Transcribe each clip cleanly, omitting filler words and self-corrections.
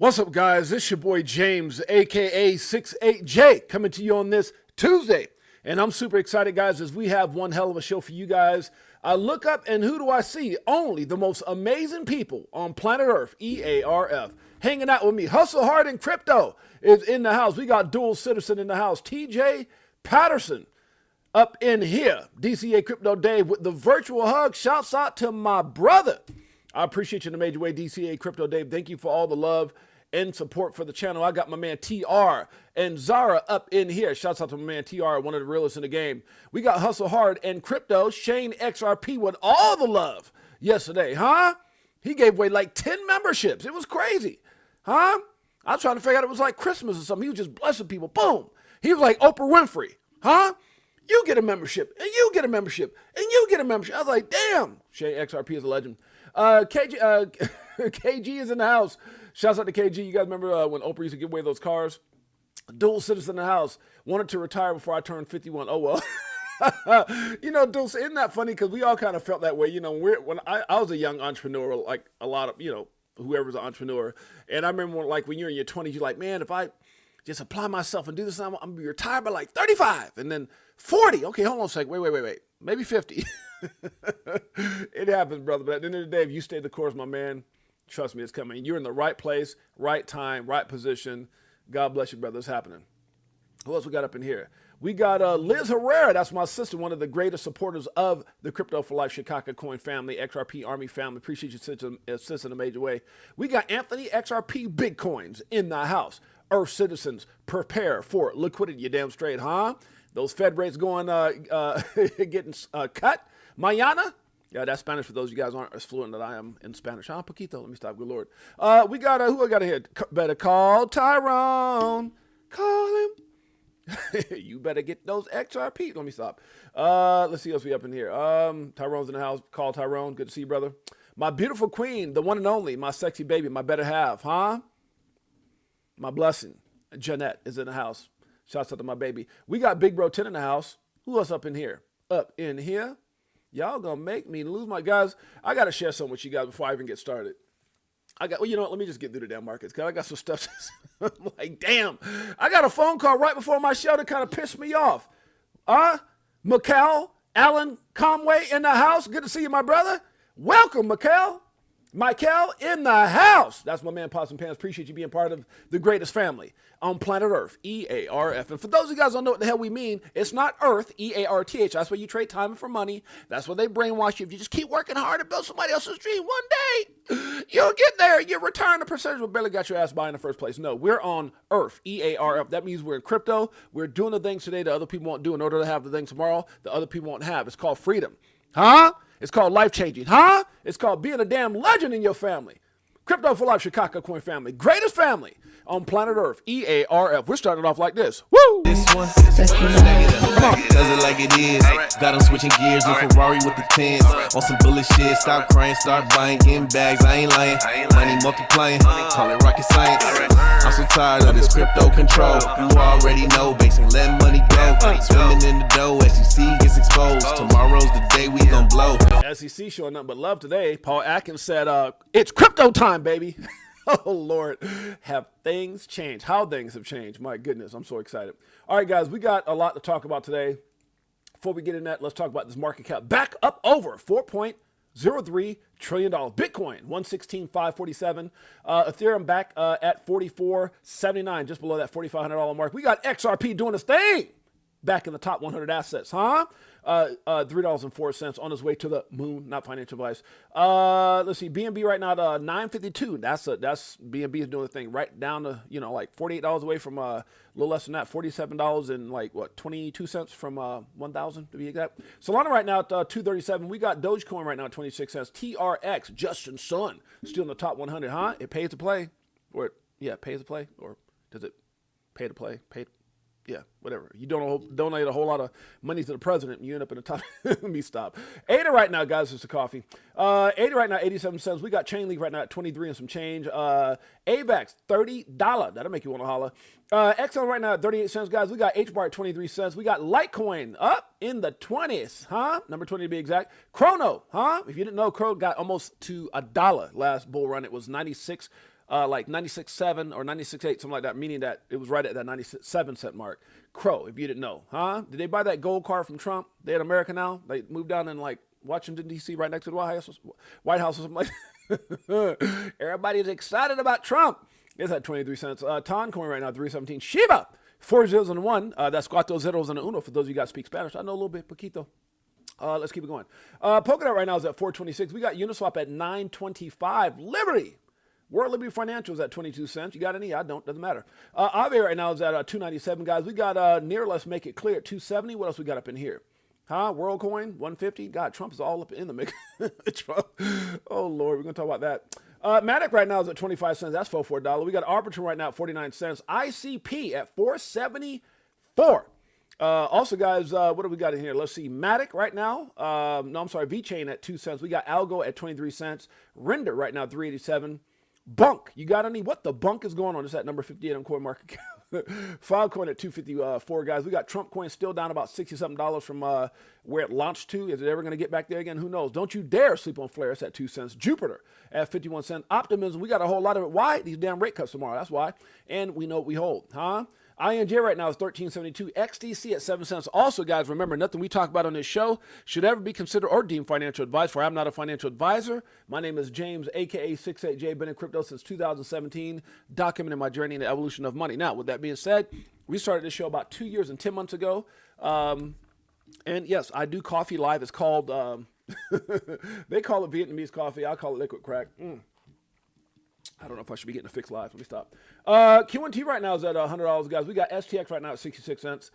What's up, guys? It's your boy James, aka 68J, coming to you on this Tuesday. And I'm super excited, guys, as we have one hell of a show for you guys. I look up and who do I see? Only the most amazing people on planet Earth, EARF, hanging out with me. Hustle Hard in Crypto is in the house. We got Dual Citizen in the house. TJ Patterson up in here. DCA Crypto Dave with the virtual hug. Shouts out to my brother. I appreciate you in a major way, DCA Crypto Dave. Thank you for all the love and support for the channel. I got my man TR and Zara up in here. Shouts out to my man TR, one of the realest in the game. We got Hustle Hard and Crypto. Shane XRP with all the love yesterday, huh? He gave away like 10 memberships. It was crazy, huh? I was trying to figure out it was like Christmas or something. He was just blessing people. Boom. He was like Oprah Winfrey, huh? You get a membership, and you get a membership, and you get a membership. I was like, damn. Shane XRP is a legend. KG is in the house. Shouts out to KG. You guys remember when Oprah used to give away those cars? Dual Citizen in the house. Wanted to retire before I turned 51. Oh, well. You know, Dual, isn't that funny? Because we all kind of felt that way. You know, when I was a young entrepreneur, like a lot of, you know, whoever's an entrepreneur. And I remember when you're in your 20s, you're like, man, if I just apply myself and do this, I'm going to be retired by like 35. And then 40. Okay, hold on a second. Wait. Maybe 50. It happens, brother. But at the end of the day, if you stay the course, my man, trust me, it's coming. You're in the right place, right time, right position. God bless you, brother. It's happening. Who else we got up in here? We got Liz Herrera. That's my sister, one of the greatest supporters of the Crypto for Life Chicago Coin family, XRP Army family. Appreciate you assist in a major way. We got Anthony XRP Bitcoins in the house. Earth citizens, prepare for liquidity. You damn straight, huh? Those Fed rates going, getting cut. Mañana. Yeah, that's Spanish for those of you guys aren't as fluent that I am in Spanish. Huh, poquito. Let me stop. Good Lord. We got, who I got here? Better call Tyrone. Call him. You better get those XRP. Let me stop. Let's see what else we up in here. Tyrone's in the house. Call Tyrone. Good to see you, brother. My beautiful queen, the one and only, my sexy baby, my better half, huh? My blessing. Jeanette is in the house. Shouts out to my baby. We got Big Bro 10 in the house. Who else up in here? Up in here. Y'all gonna make me lose my guys. I gotta share something with you guys before I even get started. Well, you know what? Let me just get through the damn markets because I got some stuff. I'm like, damn. I got a phone call right before my show that kind of pissed me off. Mikkel Allen Conway in the house. Good to see you, my brother. Welcome, Mikkel. Michael in the house. That's my man, Pots and Pans. Appreciate you being part of the greatest family on planet Earth, EARF. And for those of you guys who don't know what the hell we mean, it's not Earth, EARTH. That's where you trade time for money. That's where they brainwash you. If you just keep working hard to build somebody else's dream, one day you'll get there. You return the percentage what barely got your ass by in the first place. No, we're on Earth, EARF. That means we're in crypto. We're doing the things today that other people won't do in order to have the things tomorrow that other people won't have. It's called freedom. Huh? It's called life-changing, huh? It's called being a damn legend in your family. Crypto for Life Chicago Coin family. Greatest family on planet Earth. EARF. We're starting off like this. Woo! This one. Come on. Does it like it is. Got them switching gears in Ferrari with the tents. On some bullet shit. Stop crying, start buying, getting bags. I ain't lying. Money multiplying. Call it rocket science. I'm so tired of this crypto control. You already know. Basing, let money go. Swimming in the dough. SEC gets exposed. Tomorrow's the day we gon' blow. SEC showing nothing but love today. Paul Atkins said, it's crypto time, baby. Oh, Lord. Have things changed? How things have changed. My goodness. I'm so excited. All right, guys. We got a lot to talk about today. Before we get in that, let's talk about this market cap. Back up over $4.03 trillion. Bitcoin, 116,547. Ethereum back at 44.79, just below that $4,500 mark. We got XRP doing its thing. Back in the top 100 assets, huh? $3.04 on his way to the moon, not financial advice. Let's see, BNB right now at $9.52. That's BNB is doing the thing right down to, you know, like $48 away from a little less than that, $47 and like what, 22 cents from 1,000 to be exact. Solana right now at 237. We got Dogecoin right now at 26 cents. TRX, Justin Sun, still in the top 100, huh? It pays to play, or yeah, pays to play, or does it pay to play? Yeah, whatever. You don't donate a whole lot of money to the president, and you end up in the top. Let me stop. ADA right now, guys, is the coffee. ADA right now, 87 cents. We got Chainlink right now at 23 and some change. AVAX, $30. That'll make you want to holler. XL right now at 38 cents, guys. We got HBAR at 23 cents. We got Litecoin up in the 20s, huh? Number 20 to be exact. Chrono, huh? If you didn't know, Chrono got almost to $1 last bull run. It was 96 like 96.7 or 96.8, something like that, meaning that it was right at that 97 cent mark. Crow, if you didn't know, huh? Did they buy that gold car from Trump? They in America now. They moved down in like Washington D.C. right next to the White House or something like that. Everybody's excited about Trump. It's at 23 cents. Toncoin right now 317. Shiba 4 zeros and 1. That's cuatro zeros and a uno for those of you guys speak Spanish. I know a little bit, poquito. Let's keep it going. Polkadot right now is at 426. We got Uniswap at 925. Liberty, World Liberty Financial is at 22 cents. You got any? I don't. Doesn't matter. Aave right now is at 297, guys. We got near Let's Make It Clear at 270. What else we got up in here? Huh? WorldCoin 150. God, Trump is all up in the mix. Trump. Oh Lord, we're gonna talk about that. Matic right now is at 25 cents. That's $4. We got Arbitrum right now at 49 cents. ICP at 474. Also, guys, what do we got in here? Let's see. Matic right now. No, I'm sorry. VChain at 2 cents. We got Algo at 23 cents. Render right now 387. Bunk. You got any? What the bunk is going on? It's at number 58 on CoinMarketCap. Filecoin at 254, guys. We got Trump coin still down about $60-something from where it launched to. Is it ever going to get back there again? Who knows? Don't you dare sleep on Flare. It's at 2 cents. Jupiter at 51 cents. Optimism, we got a whole lot of it. Why? These damn rate cuts tomorrow. That's why. And we know what we hold, huh? INJ right now is 13.72. XDC at 7 cents. Also, guys, remember, nothing we talk about on this show should ever be considered or deemed financial advice, for I'm not a financial advisor. My name is James, a.k.a. 68J. Been in crypto since 2017, documenting my journey in the evolution of money. Now, with that being said, we started this show about 2 years and 10 months ago. And yes, I do coffee live. It's called, they call it Vietnamese coffee. I call it liquid crack. I don't know if I should be getting a fix live. Let me stop. Q1T right now is at $100, guys. We got STX right now at 66 cents.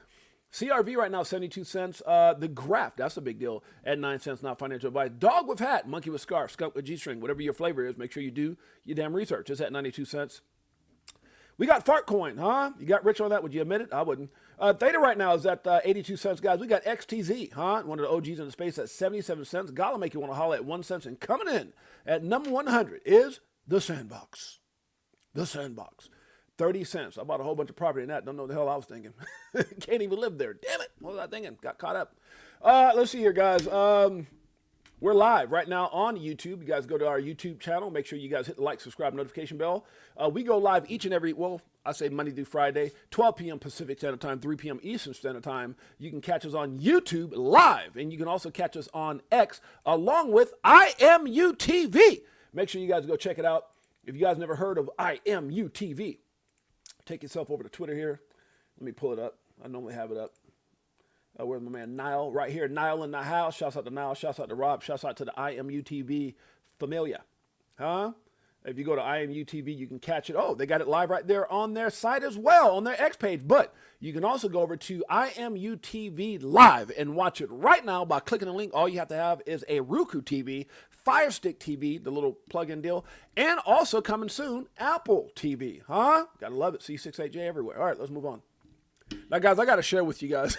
CRV right now 72 cents. The Graph, that's a big deal, at 9 cents. Not financial advice. Dog with hat, monkey with scarf, skunk with G-string, whatever your flavor is, make sure you do your damn research. It's at 92 cents. We got Fartcoin, huh? You got rich on that? Would you admit it? I wouldn't. Theta right now is at 82 cents, guys. We got XTZ, huh? One of the OGs in the space at 77 cents. Gotta make you want to holler at 1 cent. And coming in at number 100 is The Sandbox. The Sandbox. 30 cents. I bought a whole bunch of property in that. Don't know what the hell I was thinking. Can't even live there. Damn it. What was I thinking? Got caught up. Let's see here, guys. We're live right now on YouTube. You guys go to our YouTube channel. Make sure you guys hit the like, subscribe, notification bell. We go live each and every, well, I say Monday through Friday, 12 p.m. Pacific Standard Time, 3 p.m. Eastern Standard Time. You can catch us on YouTube live, and you can also catch us on X along with IMUTV. Make sure you guys go check it out. If you guys never heard of IMUTV, take yourself over to Twitter here. Let me pull it up. I normally have it up. Where's my man Niall? Right here. Niall in the house. Shouts out to Niall. Shouts out to Rob. Shouts out to the IMUTV familia. Huh? If you go to IMUTV, you can catch it. Oh, they got it live right there on their site as well, on their X page. But you can also go over to IMUTV Live and watch it right now by clicking the link. All you have to have is a Roku TV, Fire Stick TV, the little plug-in deal, and also coming soon, Apple TV. Huh? Gotta love it. C68J everywhere. All right, let's move on. Now, guys, I got to share with you guys.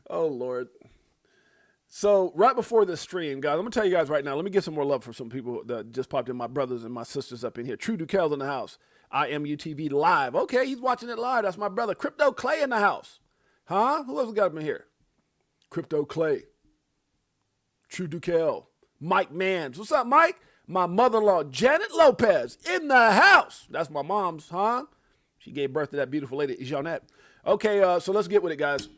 Oh, Lord. So right before this stream, guys, I'm going to tell you guys right now, let me get some more love for some people that just popped in, my brothers and my sisters up in here. True Dukel's in the house. IMUTV Live. Okay, he's watching it live. That's my brother. Crypto Clay in the house. Huh? Who else we got up in here? Crypto Clay. True Dukel. Mike Mans. What's up, Mike? My mother-in-law, Janet Lopez, in the house. That's my mom's, huh? She gave birth to that beautiful lady, Jeanette. Okay, so let's get with it, guys.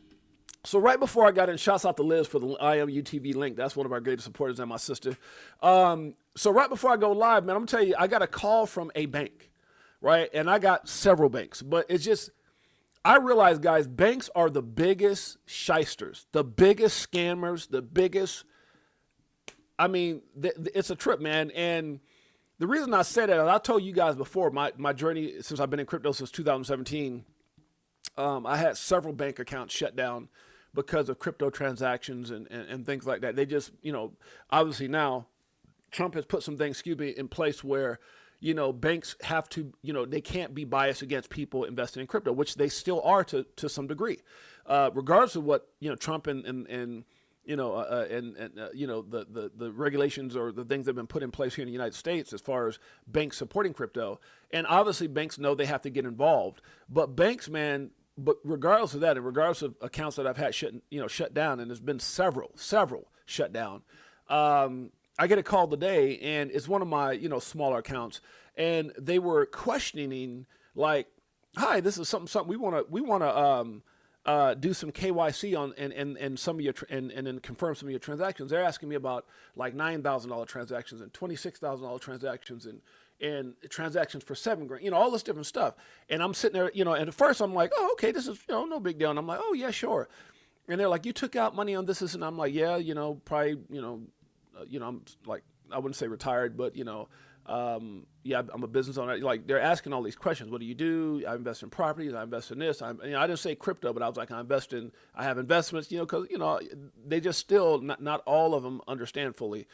So right before I got in, shouts out to Liz for the IMUTV link. That's one of our greatest supporters and my sister. So right before I go live, man, I'm going to tell you, I got a call from a bank, right? And I got several banks, but it's just, I realize, guys, banks are the biggest shysters, the biggest scammers, the biggest, I mean, it's a trip, man. And the reason I said that, I told you guys before, my journey since I've been in crypto since 2017, I had several bank accounts shut down because of crypto transactions and things like that. They just, you know, obviously now Trump has put some things, in place where, you know, banks have to, you know, they can't be biased against people investing in crypto, which they still are to some degree, regardless of what, you know, Trump and you know, you know, the regulations or the things that have been put in place here in the United States as far as banks supporting crypto. And obviously banks know they have to get involved. But banks, man, but regardless of that, and regardless of accounts that I've had shut down, and there's been several shut down, I get a call today, and it's one of my, smaller accounts, and they were questioning, like, hi, this is something we want to do some KYC on and some of your and then confirm some of your transactions. They're asking me about like $9,000 transactions and $26,000 transactions and transactions for $7,000, all this different stuff. And I'm sitting there, and at first I'm like, oh, okay, this is no big deal. And I'm like, oh yeah, sure. And they're like, you took out money on this, and I'm like, yeah, probably, I'm like, I wouldn't say retired, but yeah, I'm a business owner. Like, they're asking all these questions. What do you do? I invest in properties. I invest in this. I didn't say crypto, but I was like, I have investments, because, they just still, not all of them understand fully.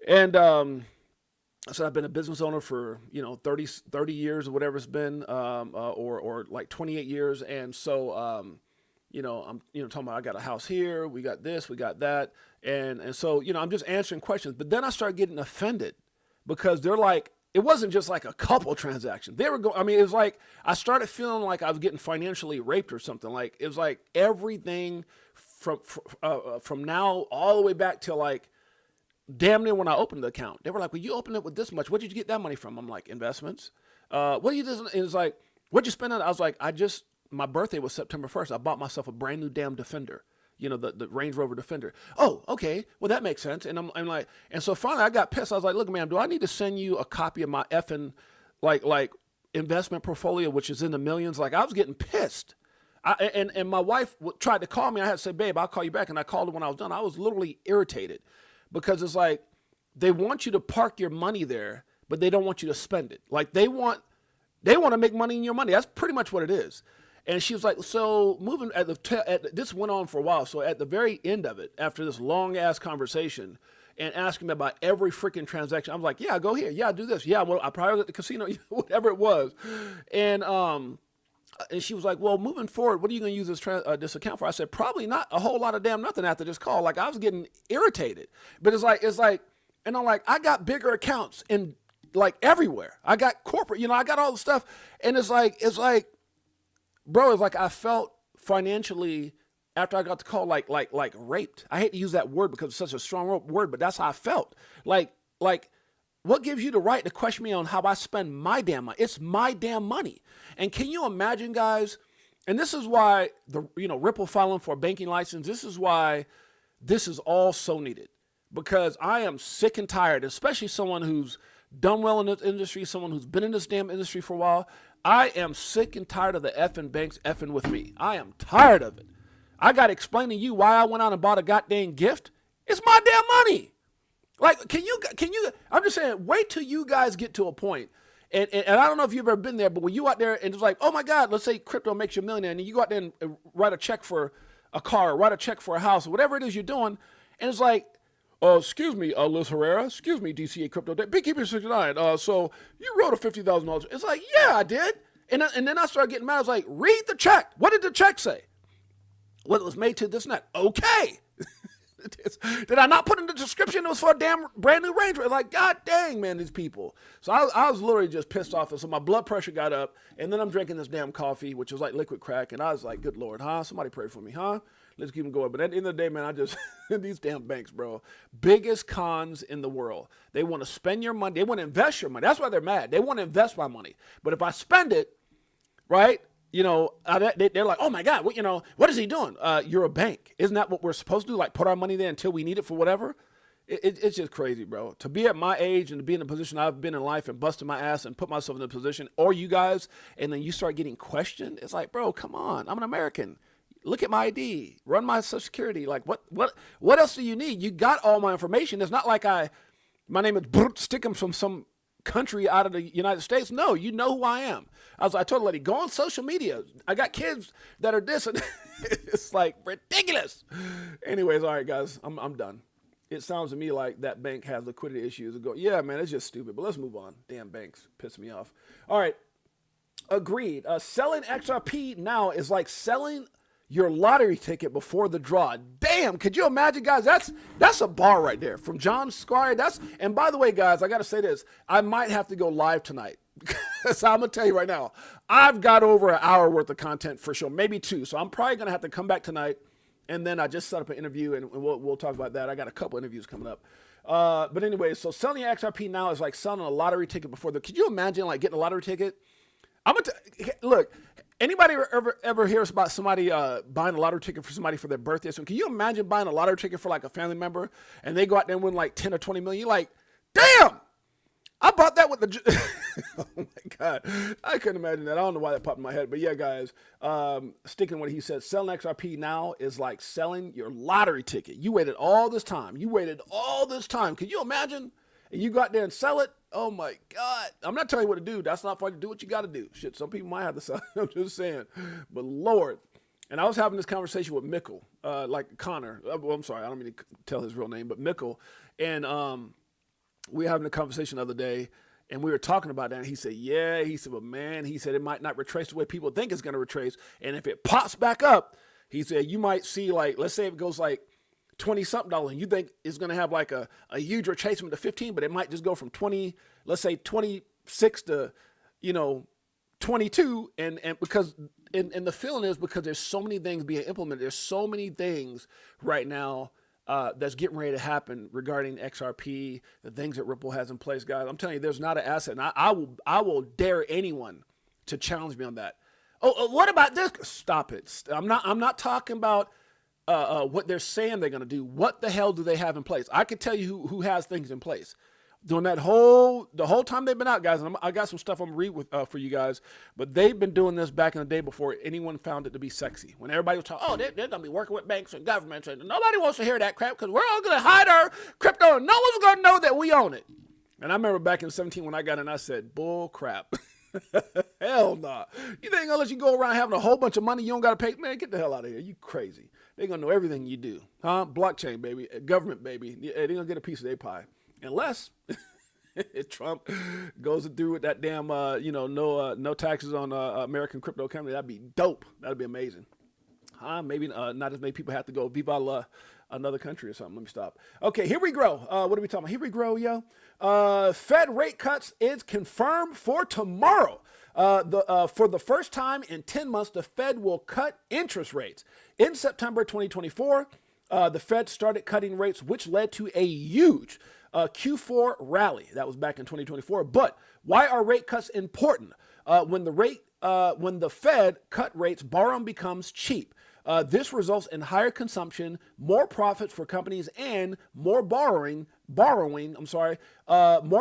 And, so I've been a business owner for, 30 years or whatever it's been, or like 28 years. And so, I'm, talking about I got a house here, we got this, we got that. And so, I'm just answering questions. But then I start getting offended because they're like, it wasn't just like a couple transactions. They were going, it was like, I started feeling like I was getting financially raped or something. Like, it was like everything from now all the way back to like damn near when I opened the account. They were like, well, you opened it with this much. Where did you get that money from? I'm like, investments. What do you do? It was like, what'd you spend on it? I was like, my birthday was September 1st. I bought myself a brand new damn Defender, the Range Rover Defender. Oh, okay. Well, that makes sense. And I'm like, and so finally I got pissed. I was like, look, man, do I need to send you a copy of my effing like investment portfolio, which is in the millions? Like, I was getting pissed. And my wife tried to call me. I had to say, babe, I'll call you back. And I called her when I was done. I was literally irritated because it's like, they want you to park your money there, but they don't want you to spend it. Like, they want to make money in your money. That's pretty much what it is. And she was like, so moving this went on for a while. So at the very end of it, after this long ass conversation and asking me about every freaking transaction, I was like, yeah, go here. Yeah, do this. Yeah, well, I probably was at the casino, whatever it was. And she was like, well, moving forward, what are you going to use this account for? I said, probably not a whole lot of damn nothing after this call. Like, I was getting irritated, but it's like, and I'm like, I got bigger accounts in like everywhere. I got corporate, I got all the stuff. And it's like, bro, it's like I felt financially after I got the call, like raped. I hate to use that word because it's such a strong word, but that's how I felt. Like, what gives you the right to question me on how I spend my damn money? It's my damn money. And can you imagine, guys? And this is why Ripple filing for a banking license. This is why this is all so needed, because I am sick and tired, especially someone who's done well in this industry, someone who's been in this damn industry for a while. I am sick and tired of the effing banks effing with me. I am tired of it. I got to explain to you why I went out and bought a goddamn gift. It's my damn money. Like, can you, I'm just saying, wait till you guys get to a point. And I don't know if you've ever been there, but when you out there and it's like, oh my God, let's say crypto makes you a millionaire, and you go out there and write a check for a car, or write a check for a house, or whatever it is you're doing. And it's like, excuse me, Liz Herrera. Excuse me, DCA Crypto. Beekeeper 69. So you wrote a $50,000. It's like, yeah, I did. And then I started getting mad. I was like, read the check. What did the check say? Well, it was made to this and that. Okay. Did I not put in the description it was for a damn brand new Range Rover? Like, God dang, man, these people. So I was literally just pissed off. And so my blood pressure got up. And then I'm drinking this damn coffee, which was like liquid crack. And I was like, good Lord, huh? Somebody pray for me, huh? Let's keep them going. But at the end of the day, man, these damn banks, bro, biggest cons in the world. They want to spend your money. They want to invest your money. That's why they're mad. They want to invest my money. But if I spend it, right, they're like, oh my God, what is he doing? You're a bank. Isn't that what we're supposed to do? Like, put our money there until we need it for whatever? It's just crazy, bro. To be at my age and to be in the position I've been in life and busting my ass and put myself in the position, or you guys, and then you start getting questioned. It's like, bro, come on. I'm an American. Look at my ID, run my Social Security. Like, what else do you need? You got all my information. It's not like my name is Stickum from some country out of the United States. No, you know who I am. I told the lady, go on social media. I got kids that are this, and it's like ridiculous. Anyways, all right, guys, I'm done. It sounds to me like that bank has liquidity issues. Yeah, man, it's just stupid. But let's move on. Damn banks piss me off. All right, agreed. Selling XRP now is like selling your lottery ticket before the draw. Damn, could you imagine, guys? That's a bar right there from John Squire. And by the way, guys, I got to say this. I might have to go live tonight. So I'm going to tell you right now, I've got over an hour worth of content for sure, maybe 2. So I'm probably going to have to come back tonight, and then I just set up an interview, and we'll talk about that. I got a couple interviews coming up. But anyway, so selling XRP now is like selling a lottery ticket before the. Could you imagine like getting a lottery ticket? Look. Anybody ever hears about somebody buying a lottery ticket for somebody for their birthday? So can you imagine buying a lottery ticket for like a family member and they go out there and win like 10 or 20 million? You're like, damn, I bought that with the. Oh my God, I couldn't imagine that. I don't know why that popped in my head, but yeah, guys, sticking to what he said, selling XRP now is like selling your lottery ticket. You waited all this time. Can you imagine? And you go out there and sell it. Oh my God. I'm not telling you what to do. That's not for you to do what you got to do. Shit, some people might have to sell. I'm just saying. But Lord. And I was having this conversation with Mickle, like Connor. Well, I'm sorry. I don't mean to tell his real name, but Mickle. And we were having a conversation the other day, and we were talking about that. And he said, yeah. He said, but man, he said it might not retrace the way people think it's going to retrace. And if it pops back up, he said, you might see like, let's say it goes like $20-something, and you think it's going to have like a huge retracement to 15, but it might just go from 20, let's say 26 to, 22. And because, and the feeling is because there's so many things being implemented. There's so many things right now that's getting ready to happen regarding XRP, the things that Ripple has in place, guys. I'm telling you, there's not an asset. And I will dare anyone to challenge me on that. Oh, what about this? Stop it. I'm not talking about what they're saying they're going to do. What the hell do they have in place? I can tell you who has things in place. During the whole time they've been out, guys, and I got some stuff I'm going to read with, for you guys, but they've been doing this back in the day before anyone found it to be sexy. When everybody was talking, they're going to be working with banks and governments, and nobody wants to hear that crap because we're all going to hide our crypto and no one's going to know that we own it. And I remember back in 17 when I got in, I said, bull crap. Hell nah. You think unless you go around having a whole bunch of money you don't got to pay? Man, get the hell out of here. You crazy. They're going to know everything you do. Huh? Blockchain, baby. Government, baby. They're going to get a piece of their pie. Unless Trump goes through with that damn, no taxes on American crypto company. That'd be dope. That'd be amazing. Huh? Maybe not as many people have to go viva another country or something. Let me stop. Okay, here we go. What are we talking about? Here we go, yo. Fed rate cuts is confirmed for tomorrow. For the first time in 10 months, the Fed will cut interest rates. In September 2024, the Fed started cutting rates, which led to a huge Q4 rally. That was back in 2024. But why are rate cuts important? When the Fed cut rates, borrowing becomes cheap. This results in higher consumption, more profits for companies, and more borrowing, more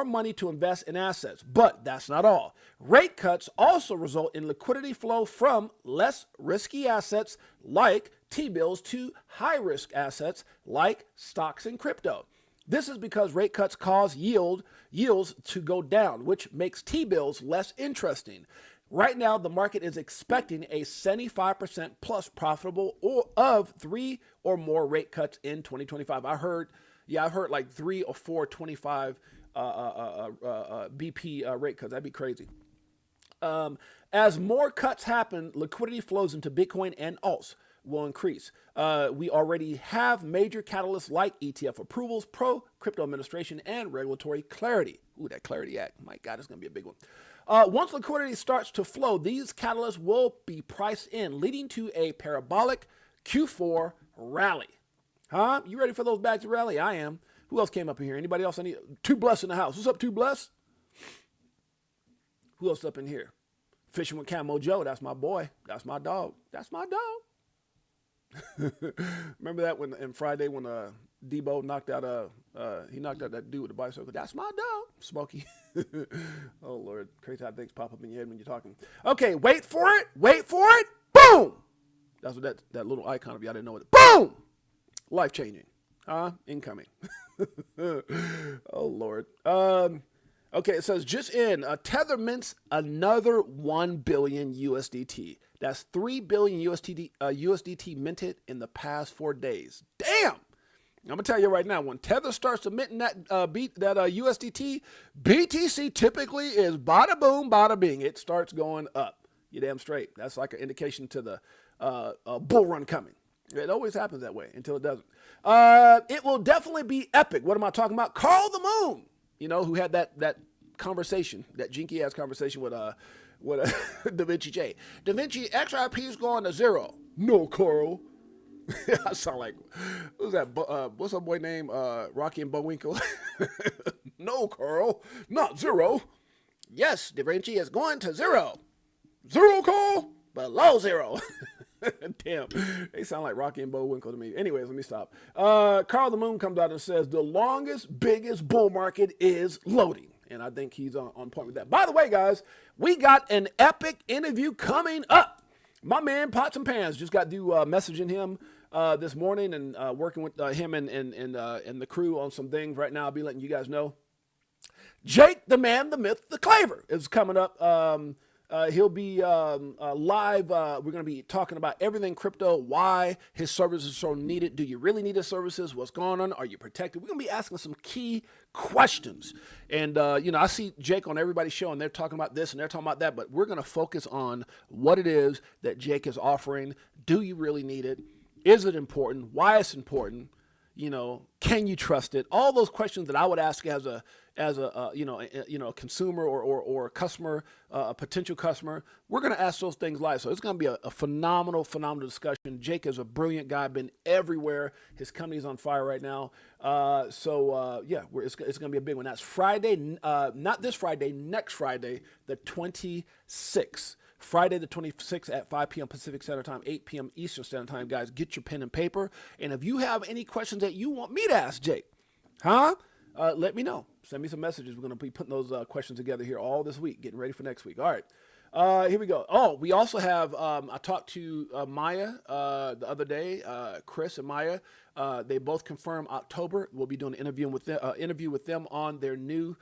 money to invest in assets. But that's not all. Rate cuts also result in liquidity flow from less risky assets like T-bills to high-risk assets like stocks and crypto. This is because rate cuts cause yields to go down, which makes T-bills less interesting. Right now, the market is expecting a 75% plus profitable of 3 or more rate cuts in 2025. I've heard like 3 or 4 25 BP rate cuts. That'd be crazy. As more cuts happen, liquidity flows into Bitcoin and alts will increase. We already have major catalysts like ETF approvals, pro-crypto administration, and regulatory clarity. Ooh, that Clarity Act. My God, it's going to be a big one. Once liquidity starts to flow, these catalysts will be priced in, leading to a parabolic Q4 rally. Huh? You ready for those bags to rally? I am. Who else came up in here? Anybody else? Too Blessed in the house. What's up, Too Blessed? Who else up in here? Fishing with Camo Joe. That's my boy. That's my dog. That's my dog. Remember that in Friday when Debo knocked out that dude with the bicycle? That's my dog, Smokey. Oh Lord, crazy how things pop up in your head when you're talking. Okay, wait for it. Boom. That's what that little icon of y'all didn't know it. Boom. Life changing. Incoming. Oh Lord. Okay, it says just in, Tether mints another 1 billion USDT. That's 3 billion USDT minted in the past 4 days. Damn! I'm gonna tell you right now, when Tether starts to mint that USDT, BTC typically is bada boom, bada bing. It starts going up. You damn straight. That's like an indication to the bull run coming. It always happens that way until it doesn't. It will definitely be epic. What am I talking about? Carl the Moon. You know, who had that conversation, that jinky ass conversation with Da Vinci J. Da Vinci XRP is going to zero. No, Carl. I sound like, who's that? What's that boy name? Rocky and Bullwinkle. No, Carl, not zero. Yes, Da Vinci is going to zero. Zero, Carl? Below zero. Damn, they sound like Rocky and Bullwinkle to me. Anyways, let me stop. Carl the Moon comes out and says the longest, biggest bull market is loading. And I think he's on point with that. By the way, guys, we got an epic interview coming up. My man, Pots and Pans, just got through messaging him this morning and working with him and the crew on some things right now. I'll be letting you guys know. Jake, the man, the myth, the Claver is coming up. He'll be live. We're going to be talking about everything crypto, why his services are so needed. Do you really need his services? What's going on? Are you protected? We're going to be asking some key questions. And, I see Jake on everybody's show, and they're talking about this and they're talking about that, but we're going to focus on what it is that Jake is offering. Do you really need it? Is it important? Why it's important? Can you trust it? All those questions that I would ask as a consumer or a customer, a potential customer. We're going to ask those things live. So it's going to be a phenomenal discussion. Jake is a brilliant guy, been everywhere. His company's on fire right now. It's going to be a big one. That's Friday, not this Friday, next Friday, the 26th. Friday the 26th at 5 p.m. Pacific Standard Time, 8 p.m. Eastern Standard Time. Guys, get your pen and paper. And if you have any questions that you want me to ask Jake, let me know. Send me some messages. We're going to be putting those questions together here all this week, getting ready for next week. All right. Here we go. Oh, we also have, I talked to Maya the other day, Chris and Maya. They both confirmed October. We'll be doing an interview with them on their new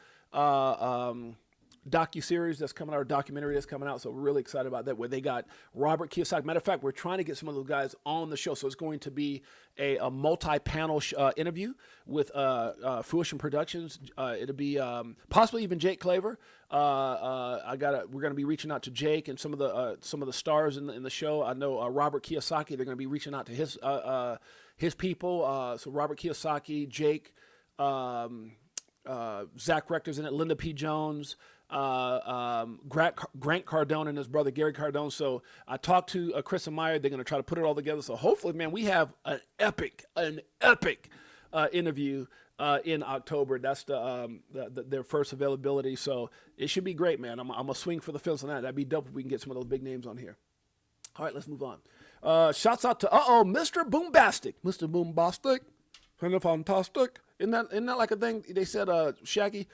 docuseries that's coming out, or documentary that's coming out. So we're really excited about that, where they got Robert Kiyosaki. Matter of fact, we're trying to get some of those guys on the show. So it's going to be a multi-panel interview with Fruition Productions. It'll be possibly even Jake Claver. We're going to be reaching out to Jake and some of the stars in the show. I know Robert Kiyosaki. They're going to be reaching out to his people. So Robert Kiyosaki, Jake, Zach Rector's in it, Linda P. Jones, Grant Cardone and his brother Gary Cardone. So I talked to Chris and Meyer. They're going to try to put it all together. So hopefully, man, we have an epic interview in October. That's their first availability. So it should be great, man. I'm gonna swing for the fence on that. That'd be dope if we can get some of those big names on here. All right, let's move on. Shouts out to Mr. Boombastic, Mr. Boombastic, kind of fantastic. Isn't that like a thing they said? Shaggy.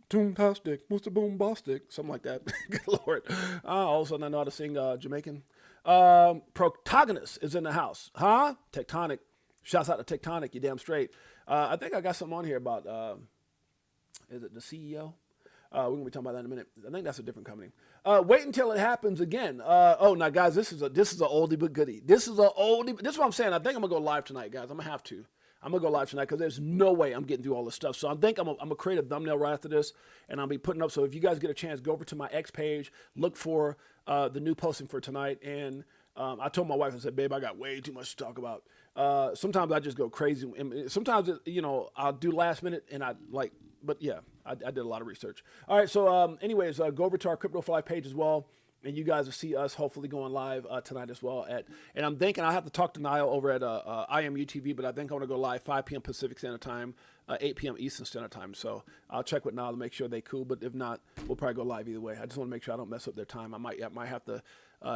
Toontastic, Mr. Boombastic, something like that. Good Lord. All of a sudden I know how to sing Jamaican. Protagonist is in the house. Tectonic. Shouts out to Tectonic, you damn straight. I think I got something on here about, is it the CEO? We're going to be talking about that in a minute. I think that's a different company. Wait until it happens again. Now guys, this is a oldie but goodie. This is what I'm saying. I think I'm going to go live tonight, guys. I'm going to have to. I'm going to go live tonight because there's no way I'm getting through all this stuff. So I think I'm going to create a thumbnail right after this, and I'll be putting up. So if you guys get a chance, go over to my X page, look for the new posting for tonight. And I told my wife, I said, babe, I got way too much to talk about. Sometimes I just go crazy. And sometimes, I'll do last minute, and but yeah, I did a lot of research. All right, so anyways, go over to our Crypto for Life page as well. And you guys will see us hopefully going live tonight as well. And I'm thinking I have to talk to Niall over at IMU TV, but I think I want to go live 5 p.m. Pacific Standard Time, 8 p.m. Eastern Standard Time. So I'll check with Niall to make sure they're cool. But if not, we'll probably go live either way. I just want to make sure I don't mess up their time. I might have to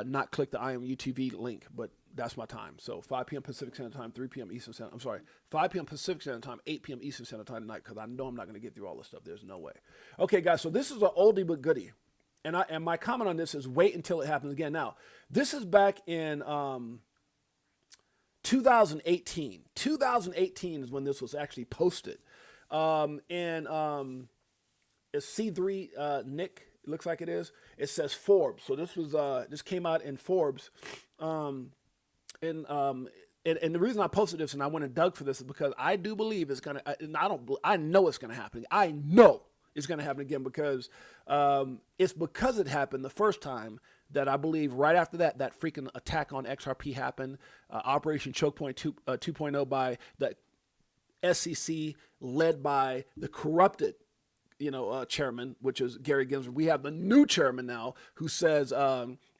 not click the IMU TV link, but that's my time. So 5 p.m. Pacific Standard Time, 3 p.m. Eastern Standard. I'm sorry, 5 p.m. Pacific Standard Time, 8 p.m. Eastern Standard Time tonight, because I know I'm not going to get through all this stuff. There's no way. Okay, guys. So this is an oldie but goodie. And my comment on this is wait until it happens again. Now, this is back in 2018. 2018 is when this was actually posted. It's C3 Nick, it looks like it is. It says Forbes. So this came out in Forbes. And the reason I posted this and I went and dug for this is because I do believe it's gonna. I know it's gonna happen. I know it's gonna happen again because it's because it happened the first time that I believe right after that freaking attack on XRP happened. Operation Choke Point 2.0 by the SEC, led by the corrupted, chairman, which is Gary Gensler. We have the new chairman now who says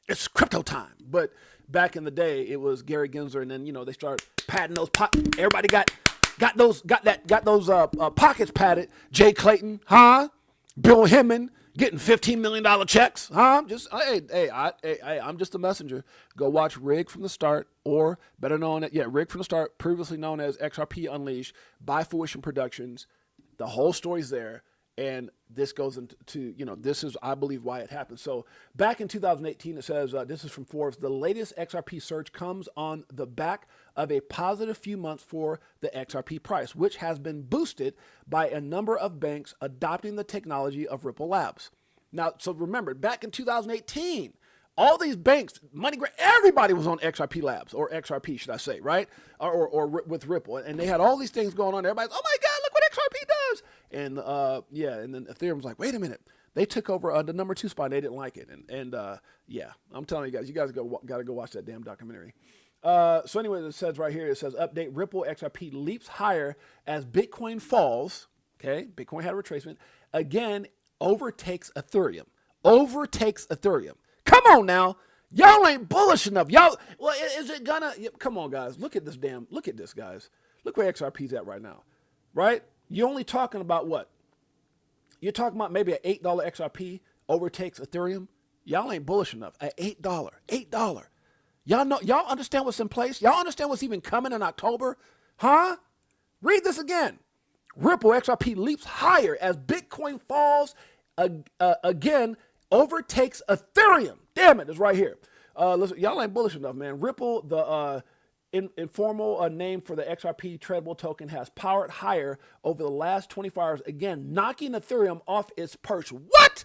it's crypto time. But back in the day, it was Gary Gensler, and then they start padding those everybody got those pockets padded. Jay Clayton, huh? Bill Hemmon getting $15 million checks, huh? Just I'm just a messenger. Go watch Rig from the Start, or better known as Rig from the Start, previously known as XRP Unleashed by Fruition Productions. The whole story's there. And this goes into, this is, I believe, why it happened. So back in 2018, it says, this is from Forbes, the latest XRP surge comes on the back of a positive few months for the XRP price, which has been boosted by a number of banks adopting the technology of Ripple Labs. Now, so remember, back in 2018, all these banks, everybody was on XRP Labs, or XRP, should I say, right? Or with Ripple. And they had all these things going on. Everybody's, oh my God, look what XRP does. And and then Ethereum was like, wait a minute. They took over the number 2 spot. And they didn't like it. And I'm telling you guys got to go watch that damn documentary. So anyway, it says right here, it says, update, Ripple XRP leaps higher as Bitcoin falls. Okay, Bitcoin had a retracement. Again, overtakes Ethereum. Come on now. Y'all ain't bullish enough. Is it gonna, come on guys, look at this, guys. Look where XRP's at right now, right? You're only talking about what? You're talking about maybe an $8 XRP overtakes Ethereum. Y'all ain't bullish enough. At $8. Y'all understand what's in place? Y'all understand what's even coming in October? Huh? Read this again. Ripple XRP leaps higher as Bitcoin falls again, overtakes Ethereum. Damn it, it's right here. Listen, y'all ain't bullish enough, man. Ripple, the informal name for the XRP tradable token, has powered higher over the last 24 hours, again, knocking Ethereum off its perch. What?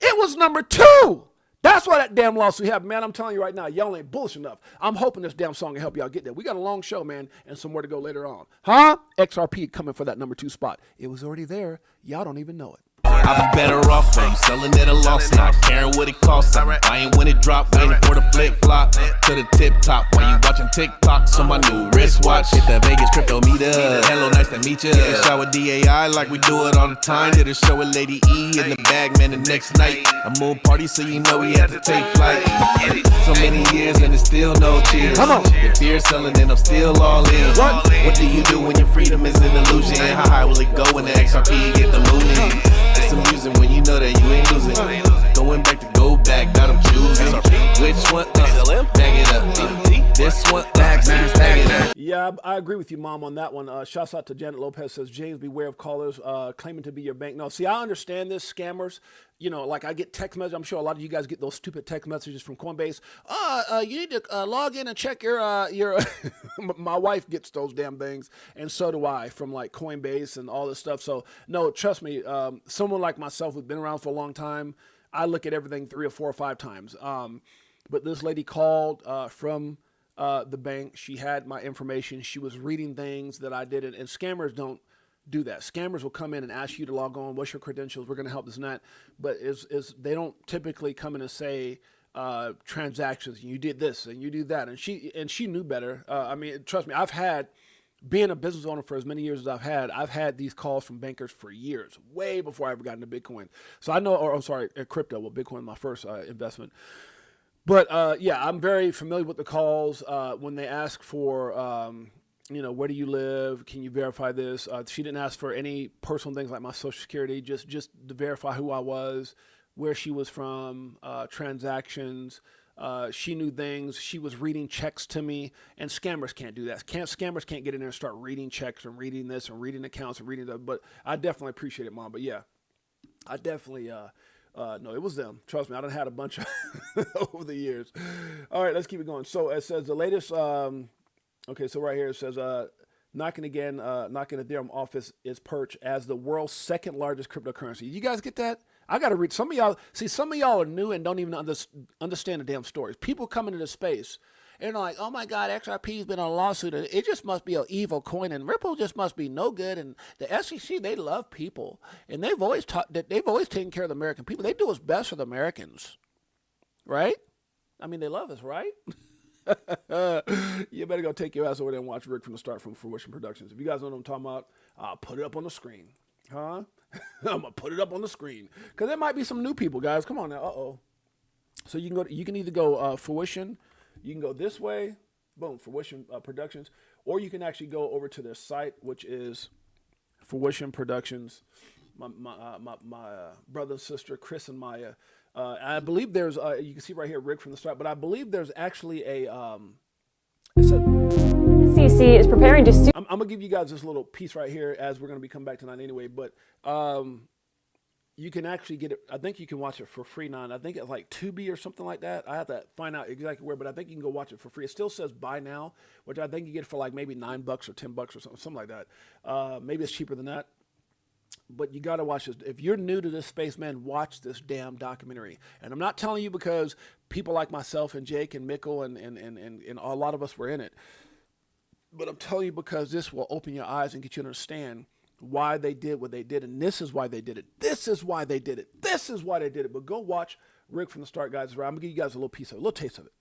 It was number 2. That's why that damn lawsuit happened, man. I'm telling you right now, y'all ain't bullish enough. I'm hoping this damn song will help y'all get there. We got a long show, man, and somewhere to go later on. Huh? XRP coming for that number 2 spot. It was already there. Y'all don't even know it. I'd be better off from selling at a loss, not caring what it costs. I'm buying when it drop, waiting for the flip flop to the tip top. While you watching TikToks on my new wristwatch, hit the Vegas crypto meter. Hello, nice to meet ya. Shower DAI like we do it all the time. Did a show with Lady E in the bag, man. The next night a moon party, so you know we had to take flight. So many years and it's still no cheers. Come on. The fear selling and I'm still all in. What do you do when your freedom is an illusion? How high will it go when the XRP get the mooning? It's amusing when you know that you ain't losing. Going back to go back, got them choosing. Which one? Bag it up. This one, bag it up. Yeah, I agree with you, Mom, on that one. Shouts out to Janet Lopez, says, James, beware of callers claiming to be your bank. No, see, I understand this, scammers. Like I get text messages. I'm sure a lot of you guys get those stupid text messages from Coinbase. You need to log in and check your my wife gets those damn things, and so do I, from like Coinbase and all this stuff. So no, trust me, someone like myself who's been around for a long time, I look at everything 3 or 4 or 5 times. But this lady called from the bank. She had my information. She was reading things that I didn't, and scammers don't do that. Scammers will come in and ask you to log on. What's your credentials? We're going to help this and that. But they don't typically come in and say transactions. You did this and you do that. And she knew better. I mean, trust me. I've had, being a business owner for as many years as I've had these calls from bankers for years, way before I ever got into Bitcoin. So I know, crypto. Well, Bitcoin, my first investment. But I'm very familiar with the calls when they ask for. Where do you live? Can you verify this? She didn't ask for any personal things like my social security, just to verify who I was, where she was from, transactions. She knew things. She was reading checks to me, and scammers can't do that. Scammers can't get in there and start reading checks and reading this and reading accounts and reading that. But I definitely appreciate it, Mom. But yeah, I definitely, no, it was them. Trust me, I done had a bunch of over the years. All right, let's keep it going. So it says the latest, okay, so right here it says, knocking Ethereum off its perch as the world's second largest cryptocurrency. You guys get that? I got to read. Some of y'all are new and don't even understand the damn stories. People come into this space and they're like, oh my God, XRP's been on a lawsuit. It just must be an evil coin, and Ripple just must be no good. And the SEC, they love people, and they've always taken care of the American people. They do what's best for the Americans, right? I mean, they love us, right? You better go take your ass over there and watch Rick from the Start from Fruition Productions. If you guys know what I'm talking about, I'll put it up on the screen. Huh? I'm going to put it up on the screen. Because there might be some new people, guys. Come on now. So you can either go Fruition, you can go this way, boom, Fruition Productions, or you can actually go over to their site, which is Fruition Productions. My brother and sister Chris and Maya. I believe there's you can see right here Rick from the start, but I believe there's actually a SEC is preparing to sue. I'm gonna give you guys this little piece right here as we're gonna be coming back tonight anyway, but you can actually get it. I think you can watch it for free now. I think it's like Tubi or something like that. I have to find out exactly where, but I think you can go watch it for free. It still says buy now, which I think you get for like maybe $9 or $10 or something like that. Maybe it's cheaper than that. But you got to watch this. If you're new to this space, man, watch this damn documentary. And I'm not telling you because people like myself and Jake and Mikkel and a lot of us were in it. But I'm telling you because this will open your eyes and get you to understand why they did what they did. And this is why they did it. This is why they did it. This is why they did it. But go watch Rick from the start, guys. I'm going to give you guys a little piece of it, a little taste of it.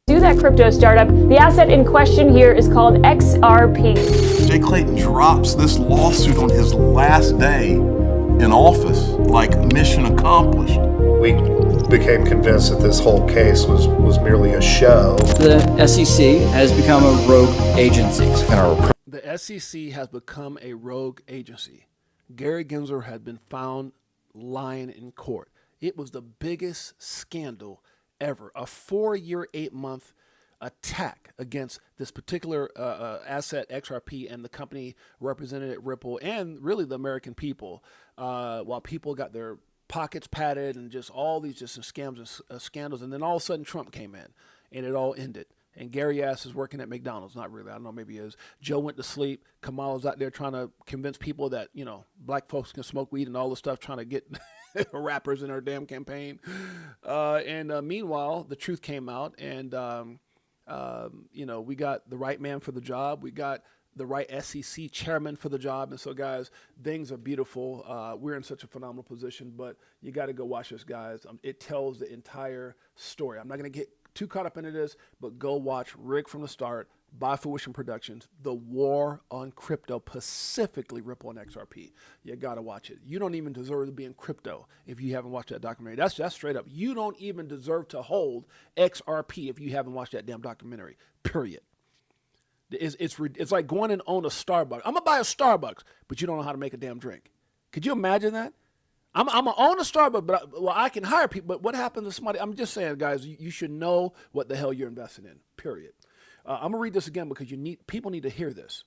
Do that crypto startup. The asset in question here is called XRP. Jay Clayton drops this lawsuit on his last day in office, like mission accomplished. We became convinced that this whole case was merely a show. The SEC has become a rogue agency. The SEC has become a rogue agency. Gary Gensler had been found lying in court. It was the biggest scandal ever. A 4-year, 8-month attack against this particular asset, XRP, and the company represented at Ripple, and really the American people, while people got their pockets padded and just all these just scams and scandals. And then all of a sudden Trump came in and it all ended. And Gary Ass is working at McDonald's. Not really. I don't know. Maybe he is. Joe went to sleep. Kamala's out there trying to convince people that, you know, black folks can smoke weed and all this stuff, trying to get rappers in her damn campaign. Meanwhile, the truth came out, and, you know, we got the right man for the job. We got the right SEC chairman for the job. And so, guys, things are beautiful. We're in such a phenomenal position, but you got to go watch this, guys. It tells the entire story. I'm not going to get too caught up into this, but go watch Rick from the Start by Fruition Productions, The War on Crypto, specifically Ripple and XRP. You got to watch it. You don't even deserve to be in crypto if you haven't watched that documentary. That's straight up. You don't even deserve to hold XRP if you haven't watched that damn documentary, period. It's like going and own a Starbucks. I'm going to buy a Starbucks, but you don't know how to make a damn drink. Could you imagine that? I'm going to own a Starbucks, but I can hire people. But what happens to somebody? I'm just saying, guys, you should know what the hell you're investing in, period. I'm going to read this again because people need to hear this.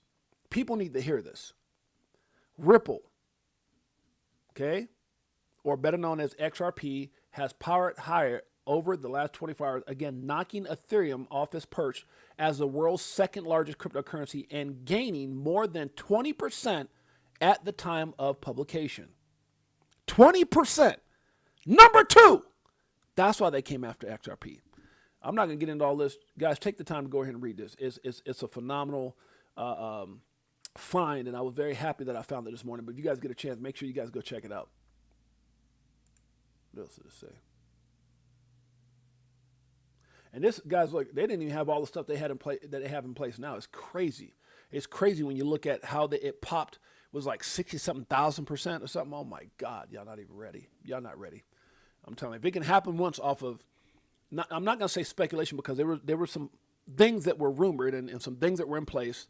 People need to hear this. Ripple, okay, or better known as XRP, has powered higher over the last 24 hours, again, knocking Ethereum off its perch as the world's second largest cryptocurrency and gaining more than 20% at the time of publication. 20%. Number 2. That's why they came after XRP. I'm not going to get into all this. Guys, take the time to go ahead and read this. It's a phenomenal find, and I was very happy that I found it this morning. But if you guys get a chance, make sure you guys go check it out. What else did it say? And this, guys, look, they didn't even have all the stuff they had in place that they have in place now. It's crazy. It's crazy when you look at how it popped. Was like 60-something thousand% or something. Oh my God, y'all not even ready. Y'all not ready. I'm telling you, if it can happen once off of, I'm not gonna say speculation because there were some things that were rumored and some things that were in place.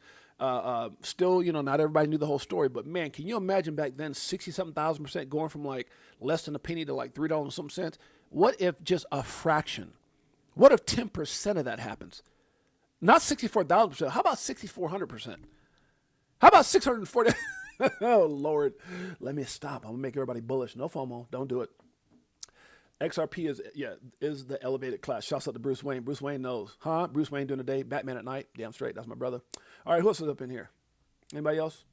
Still, you know, not everybody knew the whole story, but man, can you imagine back then 60-something thousand% going from like less than a penny to like $3 and some cents? What if just a fraction? What if 10% of that happens? Not 64,000%. How about 6,400%? How about 640? Oh, Lord. Let me stop. I'm going to make everybody bullish. No FOMO. Don't do it. XRP is the elevated class. Shouts out to Bruce Wayne. Bruce Wayne knows. Huh? Bruce Wayne during the day, Batman at night. Damn straight. That's my brother. All right, who else is up in here? Anybody else?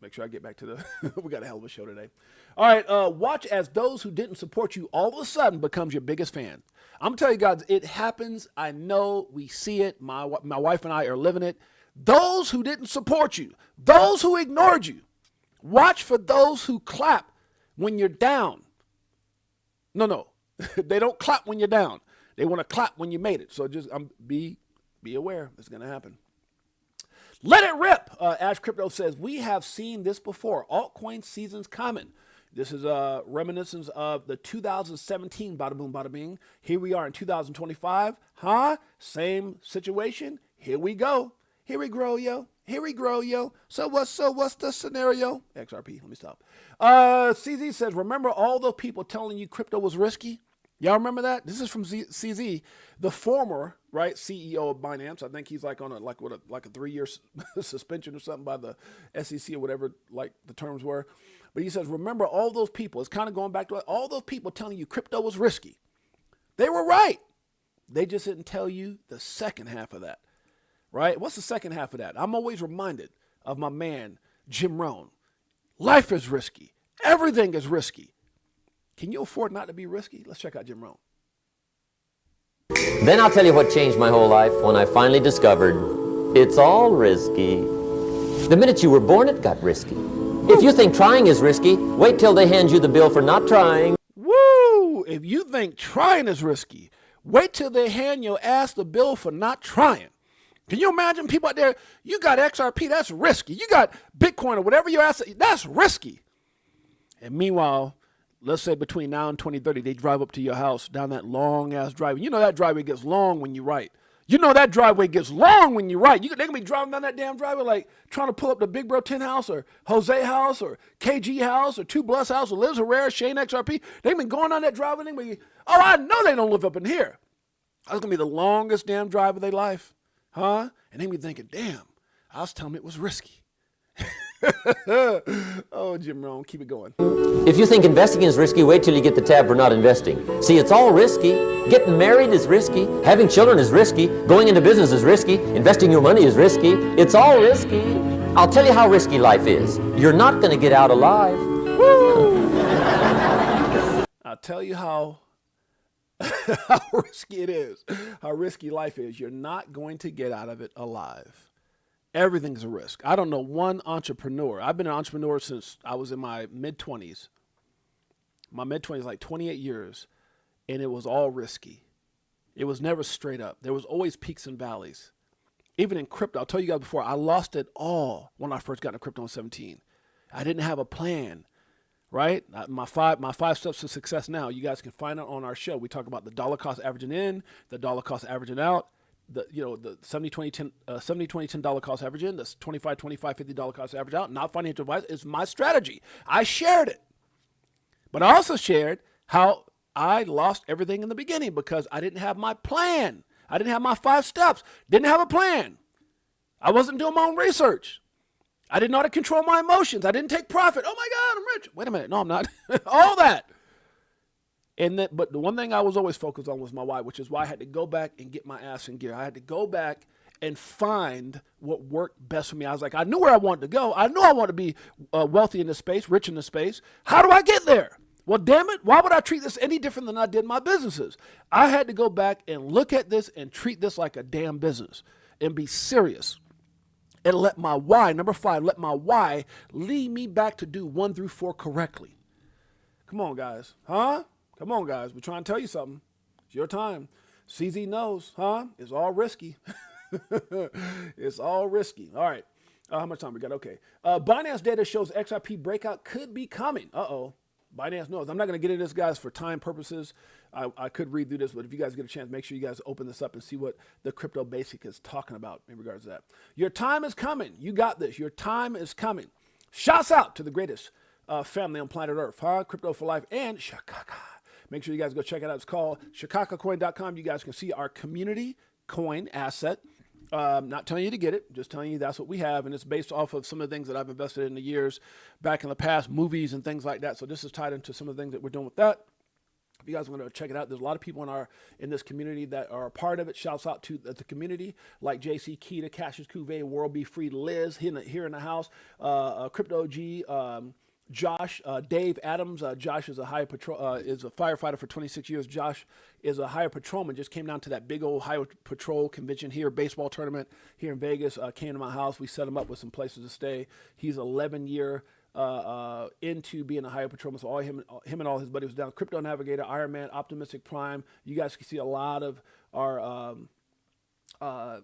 Make sure I get back to the... We got a hell of a show today. All right, watch as those who didn't support you all of a sudden becomes your biggest fan. I'm telling you guys, it happens. I know. We see it. My wife and I are living it. Those who didn't support you, those who ignored you, watch for those who clap when you're down. No, they don't clap when you're down. They want to clap when you made it. So just be aware. It's going to happen. Let it rip. Ash Crypto says, we have seen this before. Altcoin season's coming. This is a reminiscence of the 2017 bada boom, bada bing. Here we are in 2025. Same situation. Here we go. Here we grow, yo. Here we grow, yo. So what's the scenario? XRP, let me stop. CZ says, remember all those people telling you crypto was risky? Y'all remember that? This is from CZ, the former, right, CEO of Binance. I think he's like on a 3-year suspension or something by the SEC or whatever like the terms were. But he says, remember all those people. It's kind of going back to all those people telling you crypto was risky. They were right. They just didn't tell you the second half of that, right? What's the second half of that? I'm always reminded of my man, Jim Rohn. Life is risky. Everything is risky. Can you afford not to be risky? Let's check out Jim Rohn. Then I'll tell you what changed my whole life when I finally discovered it's all risky. The minute you were born, it got risky. If you think trying is risky, wait till they hand you the bill for not trying. Woo! If you think trying is risky, wait till they hand your ass the bill for not trying. Can you imagine people out there, you got XRP, that's risky. You got Bitcoin or whatever your asset, that's risky. And meanwhile, let's say between now and 2030, they drive up to your house down that long-ass driveway. You know that driveway gets long when you write. You know that driveway gets long when you write. They're going to be driving down that damn driveway like trying to pull up the Big Bro 10 house or Jose house or KG house or Two Bless house or Liz Herrera, Shane XRP. They've been going on that driveway. They be, oh, I know they don't live up in here. That's going to be the longest damn drive of their life. And they be thinking, damn, I was telling them it was risky. Oh, Jim Rohn, keep it going. If you think investing is risky, wait till you get the tab for not investing. See, it's all risky. Getting married is risky. Having children is risky. Going into business is risky. Investing your money is risky. It's all risky. I'll tell you how risky life is. You're not going to get out alive. Woo! I'll tell you how risky it is, how risky life is. You're not going to get out of it alive. Everything's a risk. I don't know one entrepreneur. I've been an entrepreneur since I was in my mid-20s. My mid-20s, like 28 years, and it was all risky. It was never straight up. There was always peaks and valleys. Even in crypto, I'll tell you guys before, I lost it all when I first got into crypto in 17. I didn't have a plan, right? My five steps to success now, you guys can find it on our show. We talk about the dollar cost averaging in, the dollar cost averaging out, the 70-20-10 dollar cost average in, the 25-25 $50 cost average out. Not financial advice. It's my strategy. I shared it. But I also shared how I lost everything in the beginning because I didn't have my plan. I didn't have my 5 steps. Didn't have a plan. I wasn't doing my own research. I didn't know how to control my emotions. I didn't take profit. Oh my God, I'm rich. Wait a minute. No, I'm not. All that. But the one thing I was always focused on was my why, which is why I had to go back and get my ass in gear. I had to go back and find what worked best for me. I was like, I knew where I wanted to go. I knew I wanted to be wealthy in this space, rich in this space. How do I get there? Well, damn it, why would I treat this any different than I did my businesses? I had to go back and look at this and treat this like a damn business and be serious. And let my why, number 5, let my why lead me back to do 1 through 4 correctly. Come on, guys. Come on, guys. We're trying to tell you something. It's your time. CZ knows, It's all risky. It's all risky. All right. How much time we got? Okay. Binance data shows XRP breakout could be coming. Uh-oh. Binance knows. I'm not going to get into this, guys, for time purposes. I could read through this, but if you guys get a chance, make sure you guys open this up and see what the Crypto Basic is talking about in regards to that. Your time is coming. You got this. Your time is coming. Shouts out to the greatest family on planet Earth, Crypto for Life and Chicago. Make sure you guys go check it out. It's called ChicagoCoin.com. You guys can see our community coin asset. Not telling you to get it, just telling you that's what we have. And it's based off of some of the things that I've invested in the years back in the past, movies and things like that. So this is tied into some of the things that we're doing with that. If you guys want to check it out, there's a lot of people in this community that are a part of it. Shouts out to the community like JC, Keita, Cassius Cuvée, World Be Free, Liz here in the house, Crypto G, Josh, Dave Adams. Josh is a is a firefighter for 26 years. Josh is a highway patrolman. Just came down to that big old highway patrol convention here, baseball tournament here in Vegas. Came to my house. We set him up with some places to stay. He's 11 year into being a highway patrolman. So all him and all his buddies was down. Crypto Navigator, Iron Man, Optimistic Prime. You guys can see a lot of our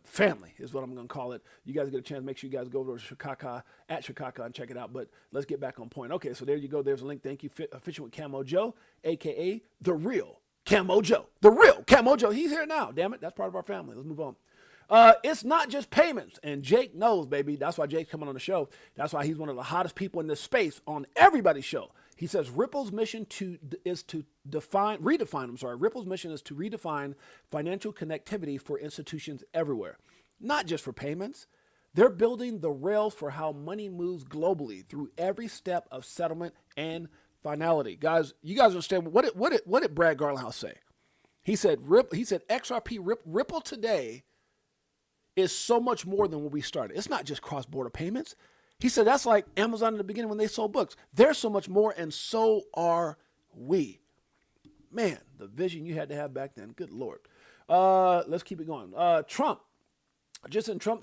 family is what I'm going to call it. You guys get a chance, make sure you guys go over to Chicago and check it out. But let's get back on point. Okay, so there you go. There's a link. Thank you. Official with Camo Joe, a.k.a. The Real Camo Joe. The Real Camo Joe. He's here now. Damn it. That's part of our family. Let's move on. It's not just payments. And Jake knows, baby. That's why Jake's coming on the show. That's why he's one of the hottest people in this space on everybody's show. He says Ripple's mission is to redefine financial connectivity for institutions everywhere, not just for payments. They're building the rails for how money moves globally through every step of settlement and finality. Guys, you guys understand what did Brad Garlinghouse say? He said XRP Ripple today is so much more than when we started. It's not just cross-border payments. He said that's like Amazon in the beginning when they sold books. There's so much more, and so are we. Man, the vision you had to have back then. Good Lord. Let's keep it going. Trump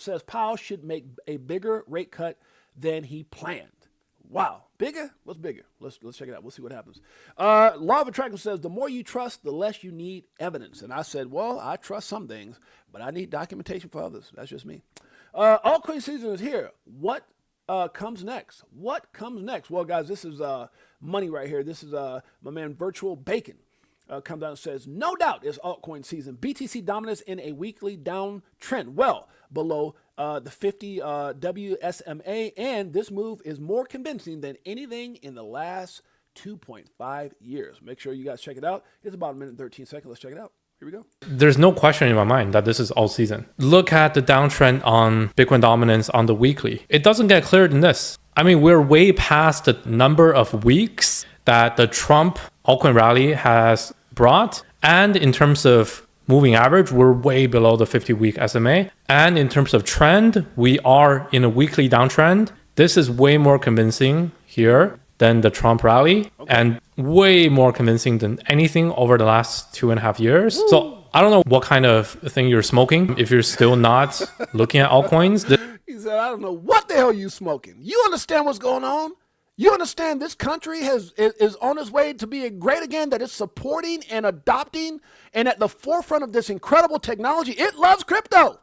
says Powell should make a bigger rate cut than he planned. Wow. Bigger? What's bigger? Let's check it out. We'll see what happens. Law of Attraction says the more you trust, the less you need evidence. And I said, well, I trust some things, but I need documentation for others. That's just me. Altcoin season is here. What comes next? What comes next? Well, guys, this is money right here. This is my man Virtual Bacon. Comes down and says, no doubt it's altcoin season. BTC dominance in a weekly downtrend, well below the 50 WSMA, and this move is more convincing than anything in the last 2.5 years. Make sure you guys check it out. It's about a minute and 13 seconds. Let's check it out. Here we go. There's no question in my mind that this is all season. Look at the downtrend on Bitcoin dominance on the weekly. It doesn't get clearer than this. I mean, we're way past the number of weeks that the Trump altcoin rally has brought. And in terms of moving average, we're way below the 50-week SMA. And in terms of trend, we are in a weekly downtrend. This is way more convincing here than the Trump rally, and way more convincing than anything over the last 2.5 years. Woo. So I don't know what kind of thing you're smoking if you're still not looking at altcoins. He said, I don't know what the hell you smoking. You understand what's going on? You understand this country is on its way to being great again, that it's supporting and adopting and at the forefront of this incredible technology. It loves crypto.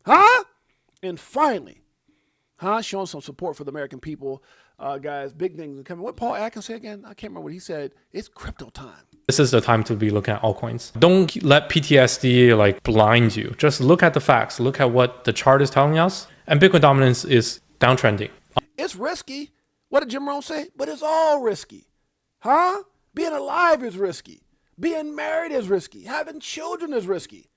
Huh? And finally, showing some support for the American people. Guys, big things are coming. What Paul Atkins say again? I can't remember what he said. It's crypto time. This is the time to be looking at altcoins. Don't let PTSD blind you. Just look at the facts. Look at what the chart is telling us. And Bitcoin dominance is downtrending. It's risky. What did Jim Rohn say? But it's all risky. Being alive is risky. Being married is risky. Having children is risky.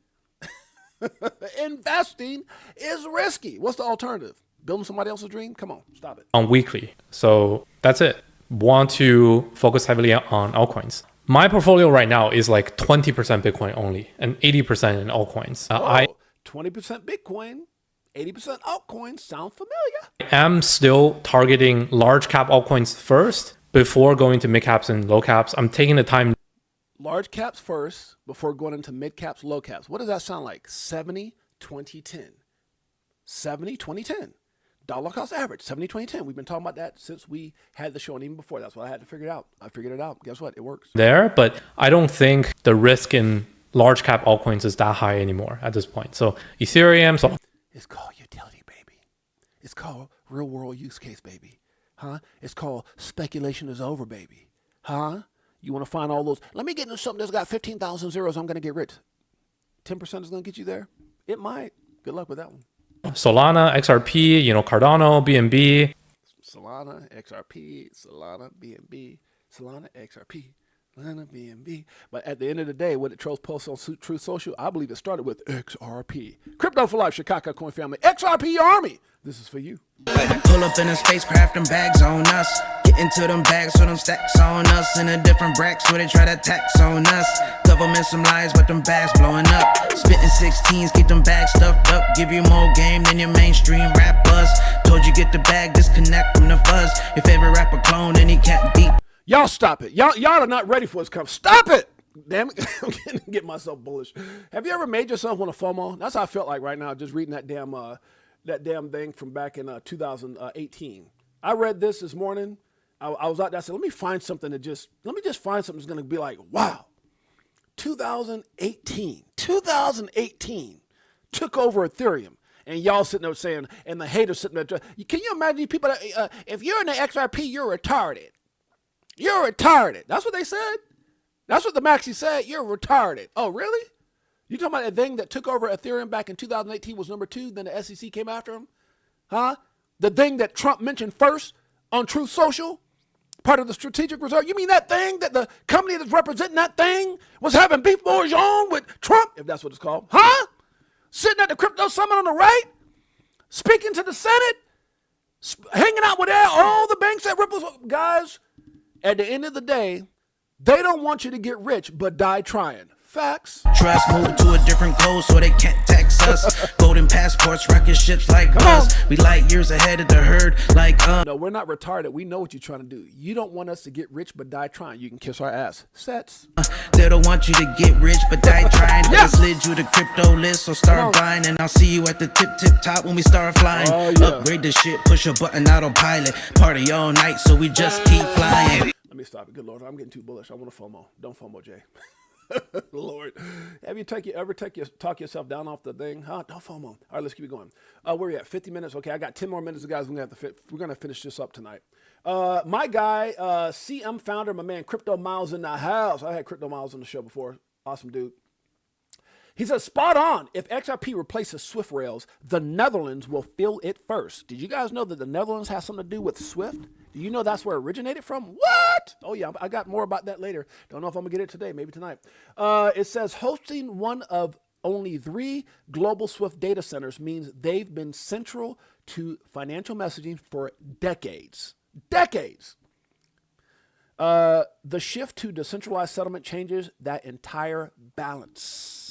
Investing is risky. What's the alternative? Building somebody else's dream? Come on, stop it. On weekly. So that's it. Want to focus heavily on altcoins. My portfolio right now is 20% Bitcoin only and 80% in altcoins. 20% Bitcoin, 80% altcoins. Sound familiar? I am still targeting large cap altcoins first before going to mid caps and low caps. I'm taking the time. Large caps first before going into mid caps, low caps. What does that sound like? 70, 20, 10. 70, 20, 10. Dollar cost average, 70, 20, 10. We've been talking about that since we had the show, and even before. That's what I had to figure it out. I figured it out. Guess what? It works. But I don't think the risk in large cap altcoins is that high anymore at this point. So Ethereum. It's called utility, baby. It's called real world use case, baby. It's called speculation is over, baby. You want to find all those? Let me get into something that's got 15,000 zeros. I'm going to get rich. 10% is going to get you there. It might. Good luck with that one. Solana, XRP, Cardano, BNB. Solana, XRP, Solana, BNB, Solana, XRP, Solana, BNB. But at the end of the day, when it trolls posts on Truth Social, I believe it started with XRP. Crypto for life, Chicago Coin family. XRP Army. This is for you. Pull up in a spacecraft and bags on us. Get into them bags so them stacks on us. In a different bracks where they try to tax on us. Government some lies but them bags blowing up. Spitting 16s, keep them bags stuffed up. Give you more game than your mainstream rappers. Told you get the bag, disconnect from the fuzz. Your favorite rapper clone and he can't beat. Y'all stop it. Y'all are not ready for this come. Stop it. Damn it. I'm getting myself bullish. Have you ever made yourself want to FOMO? That's how I felt like right now, just reading that damn thing from back in 2018. I read this morning. I was out there. I said, let me find something that's going to be like, wow. 2018. took over Ethereum. And y'all sitting there saying, and the haters sitting there, can you imagine these people, if you're in the XRP, you're retarded. You're retarded. That's what they said. That's what the maxi said. You're retarded. Oh, really? You talking about a thing that took over Ethereum back in 2018 was number 2, then the SEC came after him? Huh? The thing that Trump mentioned first on Truth Social, part of the strategic reserve. You mean that thing that the company that's representing that thing was having beef bourgeois with Trump, if that's what it's called? Huh? Sitting at the crypto summit on the right, speaking to the Senate, hanging out with all the banks at Ripple. Guys, at the end of the day, they don't want you to get rich, but die trying. Facts. Trust move to a different code so they can't tax us. Golden passports, rocket ships like us. We light years ahead of the herd like No, we're not retarded. We know what you're trying to do. You don't want us to get rich but die trying. You can kiss our ass. Sets. They don't want you to get rich but die trying. I slid you the crypto list, so start buying. And I'll see you at the tip top when we start flying. Upgrade the shit, push a button autopilot. Party all night so we just keep flying. Let me stop it. Good Lord, I'm getting too bullish. I want to FOMO. Don't FOMO, Jay. Lord, have you talk yourself down off the thing? Huh? Don't FOMO. All right, let's keep it going. Where are we at? 50 minutes. Okay, I got 10 more minutes, guys. We're gonna finish this up tonight. My guy, CM founder, my man, Crypto Miles in the house. I had Crypto Miles on the show before. Awesome dude. He says, spot on. If XRP replaces Swift rails, the Netherlands will feel it first. Did you guys know that the Netherlands has something to do with Swift? Do you know that's where it originated from? What? Oh, yeah, I got more about that later. Don't know if I'm going to get it today, maybe tonight. It says hosting one of only 3 global Swift data centers means they've been central to financial messaging for decades. Decades. The shift to decentralized settlement changes that entire balance.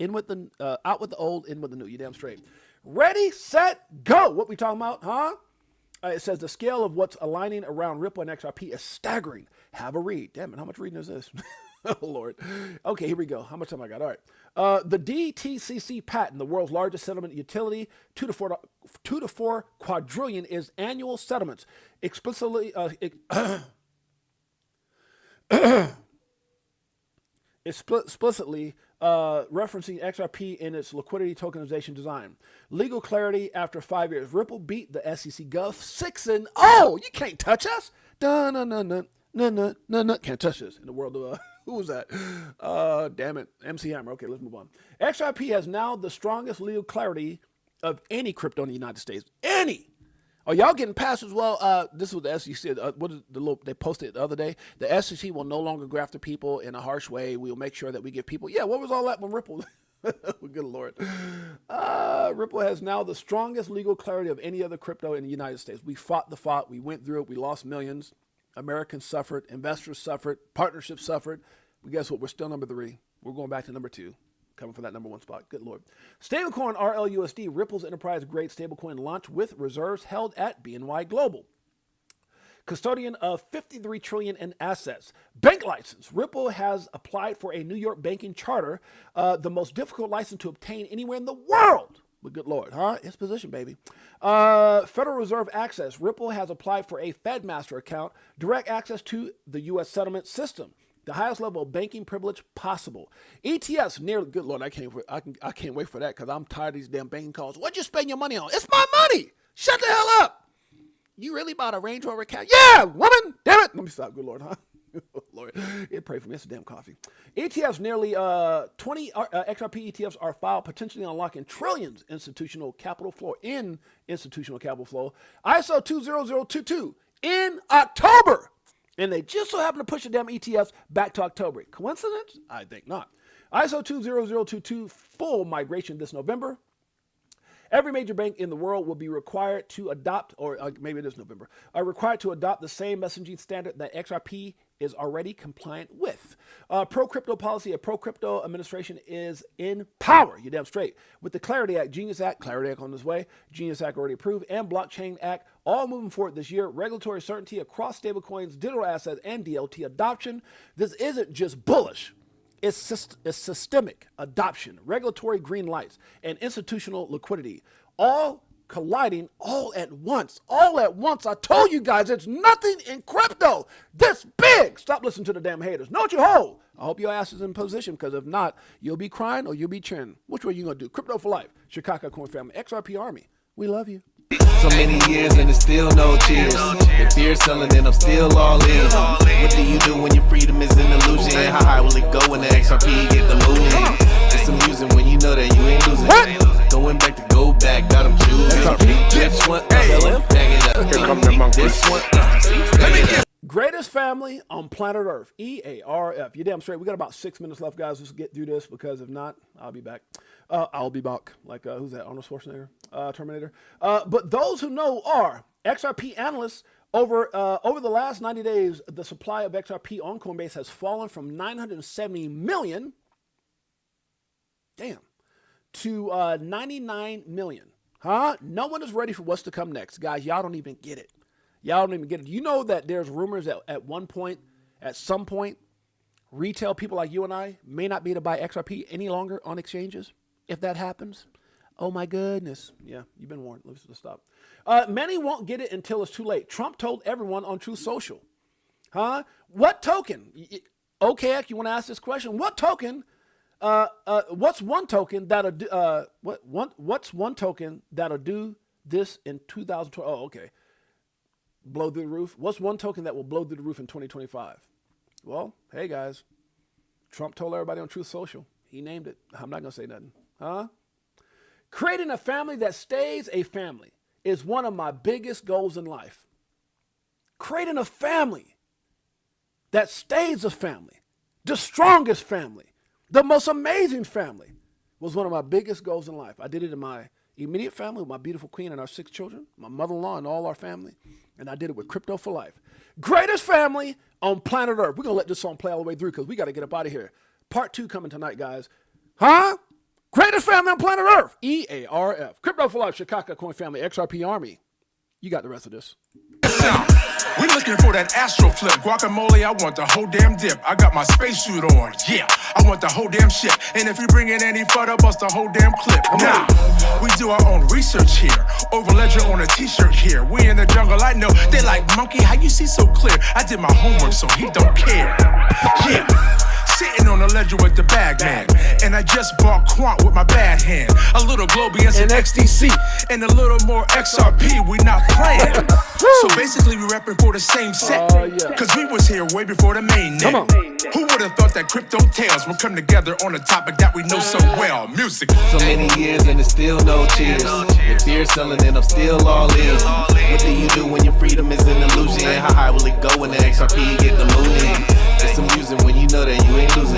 Out with the old, in with the new. You damn straight. Ready, set, go. What we talking about, huh? It says the scale of what's aligning around Ripple and XRP is staggering. Have a read. Damn it, how much reading is this? Oh, Lord. Okay, here we go. How much time I got? All right. The DTCC patent, the world's largest settlement utility, 2 to 4 quadrillion is annual settlements. Explicitly referencing XRP in its liquidity tokenization design. Legal clarity after 5 years. Ripple beat the SEC Gov 6-0. You can't touch us. No. Can't touch this in the world of who was that? Damn it. MC Hammer. Okay, let's move on. XRP has now the strongest legal clarity of any crypto in the United States. Any. Are y'all getting passed as well? This is what the SEC said. They posted the other day? The SEC will no longer go after people in a harsh way. We'll make sure that we give people. Yeah, what was all that when Ripple? Good Lord. Ripple has now the strongest legal clarity of any other crypto in the United States. We fought the fight. We went through it. We lost millions. Americans suffered. Investors suffered. Partnerships suffered. But guess what? We're still number 3. We're going back to number 2. Coming for that number 1 spot. Good Lord. Stablecoin RLUSD, Ripple's enterprise-grade stablecoin launch with reserves held at BNY Global. Custodian of $53 trillion in assets. Bank license. Ripple has applied for a New York banking charter, the most difficult license to obtain anywhere in the world. But good Lord, huh? It's position, baby. Federal Reserve access. Ripple has applied for a FedMaster account, direct access to the U.S. settlement system. The highest level of banking privilege possible. ETFs nearly, good Lord, I can't wait for that because I'm tired of these damn banking calls. What'd you spend your money on? It's my money. Shut the hell up. You really bought a Range Rover account? Yeah, woman. Damn it. Let me stop. Good Lord, huh? Lord, pray for me. It's a damn coffee. ETFs, nearly 20 XRP ETFs are filed, potentially unlocking trillions institutional capital flow ISO 20022 in October. And they just so happen to push the damn ETFs back to October. Coincidence? I think not. ISO 20022 full migration this November. Every major bank in the world will be required to adopt, or maybe it is November, required to adopt the same messaging standard that XRP is already compliant with. Pro-crypto policy, a pro-crypto administration is in power, you damn straight. With the Clarity Act, Genius Act, Clarity Act on this way, Genius Act already approved, and Blockchain Act, all moving forward this year. Regulatory certainty across stablecoins, digital assets, and DLT adoption. This isn't just bullish. It's systemic adoption, regulatory green lights, and institutional liquidity, all colliding all at once. All at once. I told you guys, there's nothing in crypto this big. Stop Stop listening to the damn haters. Know what you hold. I hope your ass is in position, because if not, you'll be crying or you'll be cheering. Which way you going to do? Crypto for life. Chicago Coin family. XRP Army. We love you. So many years and there's still no cheers. If you're selling and I'm still all in. What do you do when your freedom is an illusion? How high will it go when the XRP get the moving? It's amusing when you know that you ain't losing. Going back to go back, got them choosing. This one, bag it up. Here come the monkey. This one, bag it up. Greatest family on planet Earth. EARF. You damn straight. We got about 6 minutes left, guys. Let's get through this, because if not, I'll be back. I'll be back. Like, who's that? Arnold Schwarzenegger? Terminator. But those who know are XRP analysts. Over the last 90 days, the supply of XRP on Coinbase has fallen from 970 million, to 99 million. Huh? No one is ready for what's to come next. Guys, y'all don't even get it. Y'all don't even get it. You know that there's rumors that at some point, retail people like you and I may not be able to buy XRP any longer on exchanges. If that happens, oh my goodness. Yeah, you've been warned. Let's stop. Many won't get it until it's too late. Trump told everyone on Truth Social. Huh? What token? Okay, you want to ask this question? What token? What's one token that'll do? What's one token that'll do this in 2012? Oh, okay. Blow through the roof. What's one token that will blow through the roof in 2025? Well, hey guys, Trump told everybody on Truth Social. He named it. I'm not gonna say nothing. Huh? Creating a family that stays a family is one of my biggest goals in life. Creating a family that stays a family, the strongest family, the most amazing family, was one of my biggest goals in life. I did it in my immediate family with my beautiful queen and our 6 children, my mother-in-law and all our family, and I did it with Crypto for Life. Greatest family on planet Earth. We're going to let this song play all the way through, because we got to get up out of here. Part 2 coming tonight, guys. Huh? Greatest family on planet Earth. EARF. Crypto for Life, Chicago Coin family, XRP Army. You got the rest of this. We looking for that astro flip. Guacamole, I want the whole damn dip. I got my spacesuit on, yeah. I want the whole damn shit. And if you bring in any photo, bust the whole damn clip. Now, we do our own research here. Over ledger on a t-shirt here. We in the jungle, I know. They like, monkey, how you see so clear? I did my homework, so he don't care. Yeah. Sitting on the ledger with the bag man. And I just bought Quant with my bad hand. A little Globy and some XDC. And a little more XRP, we not playing. So basically we repping for the same set. Cause we was here way before the main net. Who would have thought that crypto tales would come together on a topic that we know so well? Music. So many years and there's still no cheers. If you're selling and I'm still all in. What do you do when your freedom is an illusion? How high will it go when the XRP get the mooning? It's amusing when you know that you ain't losing.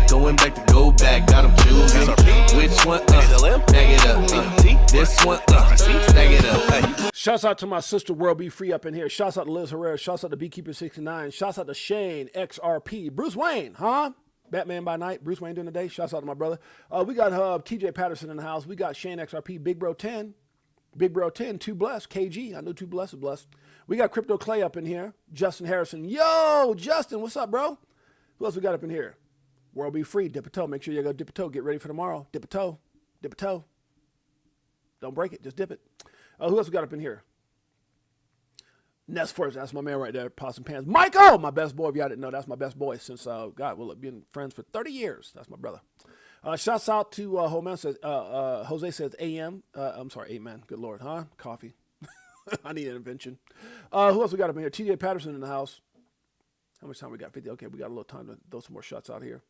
Going back to go back, got them choosing. Which one? Bag it up. This one? Bag it up. Shouts out to my sister World Be Free up in here. Shouts out to Liz Herrera. Shouts out to Beekeeper69. Shouts out to Shane XRP. Bruce Wayne, huh? Batman by night. Bruce Wayne during the day. Shouts out to my brother. We got TJ Patterson in the house. We got Shane XRP. Big Bro 10. Big Bro 10. Too Blessed. KG. I know Too Blessed is blessed. We got Crypto Clay up in here. Justin Harrison. Yo, Justin, what's up, bro? Who else we got up in here? World Be Free. Dip a toe. Make sure you go dip a toe. Get ready for tomorrow. Dip a toe. Dip a toe. Don't break it. Just dip it. Who else we got up in here? Nest first. That's my man right there. Possum Pants. Michael, my best boy. If y'all didn't know, that's my best boy since, God, we've been friends for 30 years. That's my brother. Shouts out to Jose says AM. I'm sorry, amen. Good Lord, huh? Coffee. I need an invention. Who else we got up in here? TJ Patterson in the house. How much time we got? 50. Okay, we got a little time to throw some more shots out here.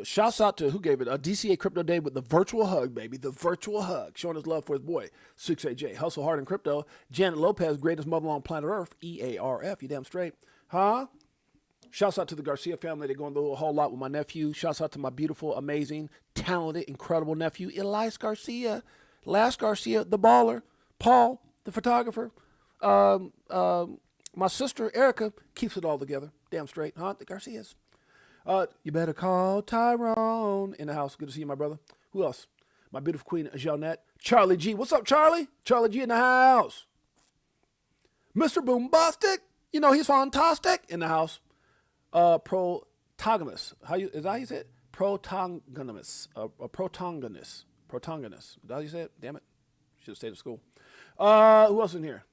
Shouts out to who gave it? A DCA Crypto Day with the virtual hug, baby. The virtual hug. Showing his love for his boy. 6AJ. Hustle Hard in Crypto. Janet Lopez, greatest mother on planet Earth. EARF. You damn straight. Huh? Shouts out to the Garcia family. They're going through a whole lot with my nephew. Shouts out to my beautiful, amazing, talented, incredible nephew, Elias Garcia. Las Garcia, the baller. Paul, the photographer. My sister, Erica, keeps it all together. Damn straight, huh? The Garcias. You better call Tyrone in the house. Good to see you, my brother. Who else? My beautiful queen, Jeanette. Charlie G. What's up, Charlie? Charlie G in the house. Mr. Boombastic. You know, he's fantastic in the house. Protagonist. Is that how you say it? Protagonist. Protagonist. Protagonist. Is that how you say it? Damn it. Should have stayed at school. Who else in here?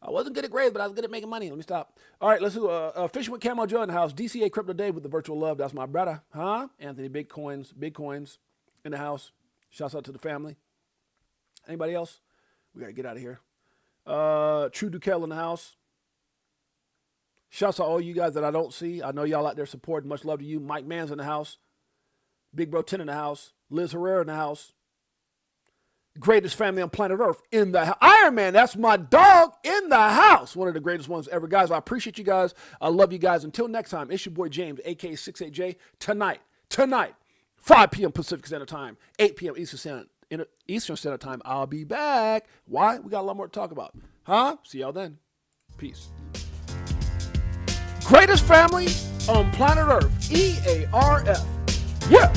I wasn't good at grades, but I was good at making money. Let me stop. All right, let's do Fishing with Camo Joe in the house. DCA Crypto Dave with the virtual love. That's my brother, huh? Anthony, big coins in the house. Shouts out to the family. Anybody else? We got to get out of here. True Dukel in the house. Shouts out to all you guys that I don't see. I know y'all out there supporting. Much love to you. Mike Mann's in the house. Big Bro 10 in the house. Liz Herrera in the house. Greatest family on planet Earth in the house. Iron Man, that's my dog in the house. One of the greatest ones ever. Guys, I appreciate you guys. I love you guys. Until next time, it's your boy James, a.k.a. 68J. Tonight, 5 p.m. Pacific Standard Time, 8 p.m. Eastern Standard Time. I'll be back. Why? We got a lot more to talk about. Huh? See y'all then. Peace. Greatest family on planet Earth. EARF. Yeah.